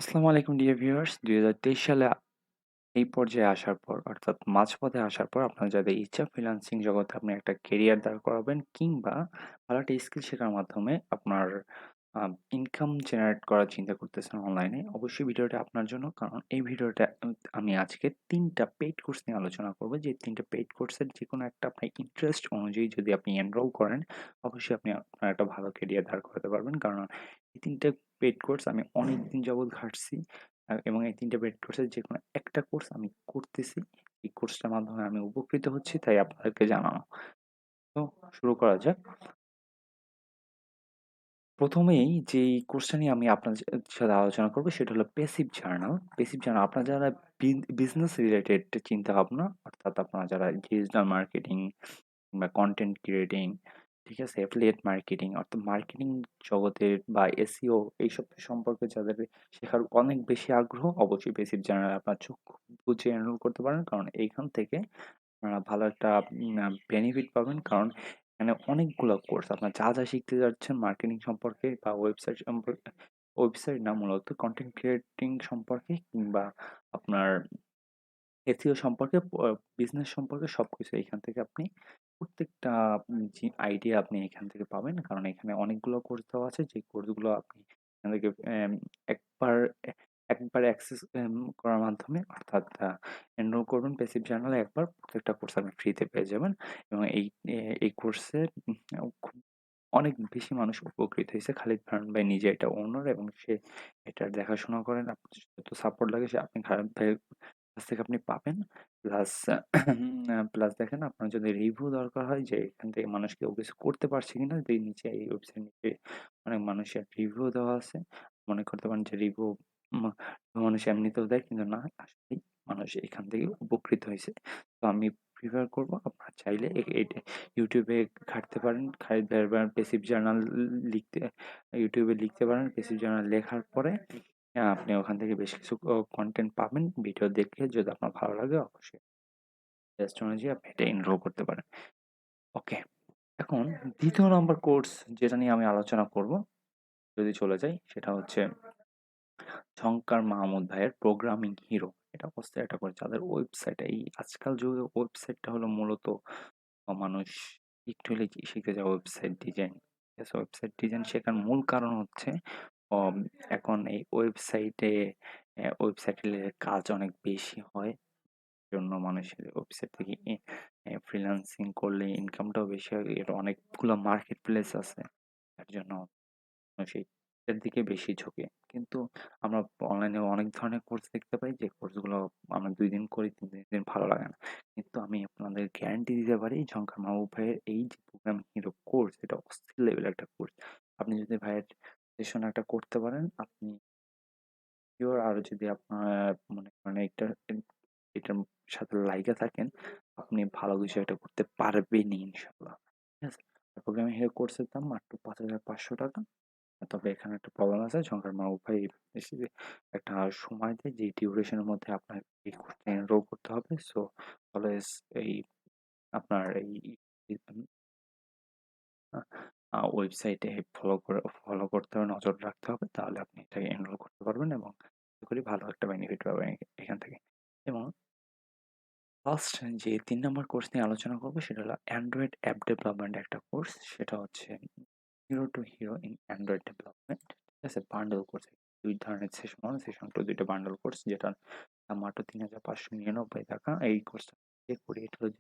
আসসালামু আলাইকুম dear viewers ২০২৩ সালে এই পর্যায়ে আসার পর অর্থাৎ মাঝপথে আসার পর আপনার যাদের ইচ্ছা ফ্রিল্যান্সিং জগতে আপনি একটা কেরিয়ার দাঁড় করাবেন কিংবা ভালো একটা স্কিল শেখার মাধ্যমে আপনার ইনকাম জেনারেট করার চিন্তা করতেছেন অনলাইনে, অবশ্যই ভিডিওটা আপনার জন্য। কারণ এই ভিডিওটা আমি আজকে ৩ টা পেইড কোর্স নিয়ে আলোচনা করব। যে ৩ টা পেইড কোর্সের যেকোনো একটা আপনার ইন্টারেস্ট অনুযায়ী যদি আপনি এনরোল করেন, অবশ্যই আপনি আপনার একটা ভালো কেরিয়ার দাঁড় করাতে পারবেন। কারণ এই ৩ টা পেইড কোর্স আমি অনেকদিন যাবৎ ঘাঁটছি। এবং এই ৩ টা পেইড কোর্সের যেকোনো একটা কোর্স আমি করতেছি। এই কোর্সটার মাধ্যমে আমি উপকৃত হচ্ছি, তাই আপনাদেরকে জানানো। তো শুরু করা যাক। প্রথমেই যেই কোর্সটা নিয়ে আমি আপনার সাথে আলোচনা করব সেটা হলো প্যাসিভ জার্নাল। প্যাসিভ জার্নাল আপনার যারা বিজনেস রিলেটেড চিন্তাভাবনা, অর্থাৎ আপনারা যারা ডিজিটাল মার্কেটিং কিংবা কনটেন্ট ক্রিয়েটিং, ঠিক আছে? এফিলিয়েট মার্কেটিং অর্থাৎ মার্কেটিং জগতের বা এসইও এইসব সম্পর্কে যাদের শেখার অনেক বেশি আগ্রহ, অবশ্যই প্যাসিভ জার্নাল আপনার চোখ বুজে এনরোল করতে পারেন। কারণ এইখান থেকে ভালো একটা বেনিফিট পাবেন। কারণ এখানে অনেকগুলা কোর্স আপনার যা শিখতে যাচ্ছেন মার্কেটিং সম্পর্কে বা ওয়েবসাইট সম্পর্কে, ওয়েবসাইট না মূলত কনটেন্ট ক্রিয়েটিং সম্পর্কে কিংবা আপনার এসইও সম্পর্কে, বিজনেস সম্পর্কে সবকিছু এখান থেকে আপনি প্রত্যেকটা যে আইডিয়া আপনি এখান থেকে পাবেন। কারণ এখানে অনেকগুলো কোর্স দেওয়া আছে, যে কোর্সগুলো আপনি এখান থেকে একবার একবার অ্যাক্সেস করার মাধ্যমে, অর্থাৎ এনরোল করবেন প্যাসিভ জার্নালে একবার, প্রত্যেকটা কোর্স আপনি ফ্রিতে পেয়ে যাবেন। এবং এই কোর্সে খুব অনেক বেশি মানুষ উপকৃত হইছে। খালিদ ফারহান ভাই নিজে এটা ওনার এবং সে এটার দেখাশোনা করেন। আপনার যত সাপোর্ট লাগে সে আপনি খালিদ ভাইয়ের কাছ থেকে আপনি পাবেন। প্লাস প্লাস দেখেন, আপনার যদি রিভিউ দরকার হয় যে এখান থেকে মানুষ কেউ কিছু করতে পারছে কিনা, যে নিচে এই ওয়েবসাইট নিচে অনেক মানুষের রিভিউ দেওয়া আছে। মনে করতে পারেন যে রিভিউ মানুষ এমনিতেও দেয়, কিন্তু না, আসলেই মানুষ এখান থেকে উপকৃত হইছে। তো আমি প্রিফার করব আপনারা চাইলে এটা ইউটিউবে ঘাঁটতে পারেন। খালিদ ভাইয়ের প্যাসিভ জার্নাল লিখতে ইউটিউবে লিখতে পারেন। প্যাসিভ জার্নাল লেখার পরে আপনি ওখান থেকে বেশ কিছু কনটেন্ট পাবেন। ভিডিও দেখে যদি আপনার ভালো লাগে, অবশ্যই টেস্ট অনুযায়ী আপনি এটা এনরোল করতে পারেন। ওকে। এখন ২য় নম্বর কোর্স যেটা নিয়ে আমি আলোচনা করব, যদি চলে যাই, সেটা হচ্ছে ঝংকার মাহমুদ ভাইয়ের প্রোগ্রামিং হিরো। এটা হচ্ছে একটা করে যাদের ওয়েবসাইট, এই আজকাল যুগে ওয়েবসাইটটা হলো মূলত মানুষ একটু হলে শিখে যায় ওয়েবসাইট ডিজাইন। ঠিক আছে? ওয়েবসাইট ডিজাইন শেখার মূল কারণ হচ্ছে অম এখন এই ওয়েবসাইটের কাজ অনেক বেশি হয়। জন্য মানুষের ওয়েবসাইট থেকে ফ্রিল্যান্সিং করলে ইনকামটাও বেশি হয়। এর অনেকগুলো মার্কেট প্লেস আছে। তার জন্য মানুষ এইটার দিকে বেশি ঝোঁকে। কিন্তু আমরা অনলাইনে অনেক ধরনের কোর্স দেখতে পাই, যে কোর্সগুলো আমরা ২ দিন করি, ৩ দিন ভালো লাগে না। কিন্তু আমি আপনাদের গ্যারান্টি দিতে পারি, ঝংকার মাহবুব ভাইয়ের এই যে প্রোগ্রামিং হিরো কোর্স, এটা অস্থির লেভেলের একটা কোর্স। আপনি যদি ভাইয়ের সেশন একটা করতে পারেন, আপনি সিওর। আর যদি আপনার মনে করেন এটার সাথে লাইগা থাকেন, আপনি ভালো কিছু একটা করতে পারবেনই ইনশাআল্লাহ। ঠিক আছে? প্রোগ্রামিং হিসেবে কোর্সের দাম মাত্র ৳৫,৫০০। তবে এখানে একটা প্রবলেম আছে। ঝঙ্কার মাহবুব ভাই এসে একটা সময় দেয়, যে ডিউরেশনের মধ্যে আপনার এই কোর্সটা এনরোল করতে হবে। সো অলওয়েজ এই আপনার এই ওয়েবসাইটে ফলো করতে হবে, নজর রাখতে হবে। তাহলে আপনি এটাকে এনরোল করতে পারবেন এবং আশা করি ভালো একটা বেনিফিট পাবেন এখান থেকে। এবং লাস্ট যে ৩ নাম্বার কোর্স নিয়ে আলোচনা করব, সেটা হলো অ্যান্ড্রয়েড অ্যাপ ডেভেলপমেন্ট একটা কোর্স। সেটা হচ্ছে hero two hero in Android development. ঠিক আছে? Bundle course. ২ ধরনের সেশন 1, সেশন 2, ২ টা বান্ডেল কোর্স, যেটার দাম মাত্র ৳৩,৫৯৯ এই কোর্সটা যে করি, এটা হলো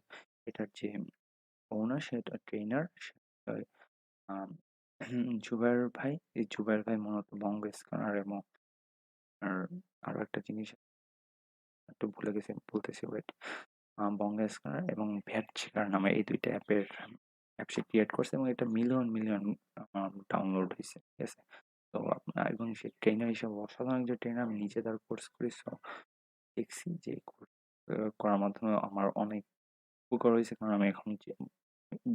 এটার যে ওনার, সেটা ট্রেনার, সেটা আম জুবায়ের ভাই। এই জুবায়ের ভাই মূলত বঙ্গ স্কয়ার এবং আর আরো একটা জিনিস একটু ভুলে গেছি, বলতেছি, ওয়েট। বঙ্গা স্ক্যানার এবং ভ্যাট চেকার নামে এই ২ টা অ্যাপ সে ক্রিয়েট করছে এবং এটা মিলিয়ন ডাউনলোড হইছে। ঠিক আছে? তো আপনার এবং সে ট্রেনার হিসেবে অসাধারণ একজন ট্রেনার। আমি নিজে তার কোর্স করি। সো দেখছি যে কোর্স করার মাধ্যমে আমার অনেক উপকার হইছে। কারণ আমি এখন যে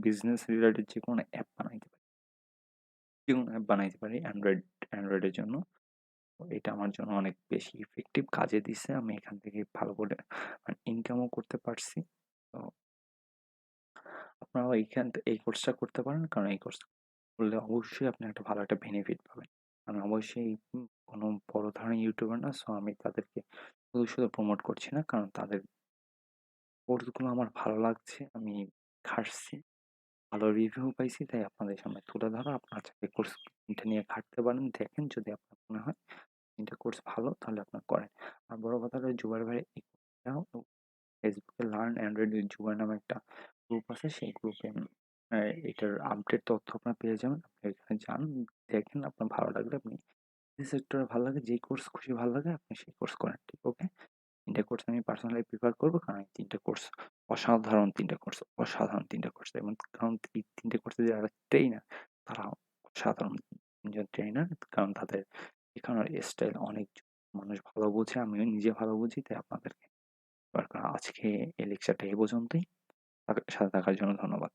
বিজনেস রিলেটেড যেকোনো অ্যাপ বানাইতে পারি। যেকোনো অ্যাপ বানাইতে পারি অ্যান্ড্রয়েডের জন্য। তো এটা আমার জন্য অনেক বেশি ইফেক্টিভ কাজে দিছে। আমি এখান থেকে ভালো করে ইনকামও করতে পারছি। তো আপনারাও এই কোর্সটা করতে পারেন। কারণ এই কোর্স করলে অবশ্যই আপনি একটা ভালো একটা বেনিফিট পাবেন। আমি অবশ্যই কোনো বড় ধরনের ইউটিউবার না। সো আমি তাদেরকে শুধু প্রমোট করছি না। কারণ তাদের কোর্সগুলো আমার ভালো লাগছে। আমি খাটছি। ভালো রিভিউ পাইছি তাই আপনাদের সামনে তুলে ধরা। আপনারা চাইলে কোর্স এটা নিয়ে খাটতে পারেন। দেখেন যদি আপনার মনে হয় ৩ টা কোর্স ভালো তাহলে আপনারা করেন। আর বড় কথা হলো জুবাইর ভাইয়ের এই কোর্সটাও ফেসবুকে লার্ন অ্যান্ড্রয়েড উইথ জুবাই নামে একটা গ্রুপ আছে। সেই গ্রুপে এটার আপডেট তথ্য আপনারা পেয়ে যাবেন। আপনি এখানে যান, দেখেন আপনার ভালো লাগলে আপনি যে সেক্টরে ভালো লাগে, যেই কোর্স খুশি ভালো লাগে আপনি সেই কোর্স করেন। ঠিক ওকে? ৩ টা কোর্স আমি পার্সোনালি প্রিফার করব। কারণ এই ৩ টা কোর্স অসাধারণ ৩ টা কোর্স, অসাধারণ ৩ টা কোর্স এবং কারণ এই ৩ টা কোর্সে যারা ট্রেইনার তারা অসাধারণ ৩ জন ট্রেইনার। কারণ তাদের শেখানোর স্টাইল অনেক মানুষ ভালো বোঝে। আমিও নিজে ভালো বুঝি। তাই আপনাদেরকে দরকার। আজকে এই লেকচারটা এ পর্যন্তই। সাথে থাকার জন্য ধন্যবাদ।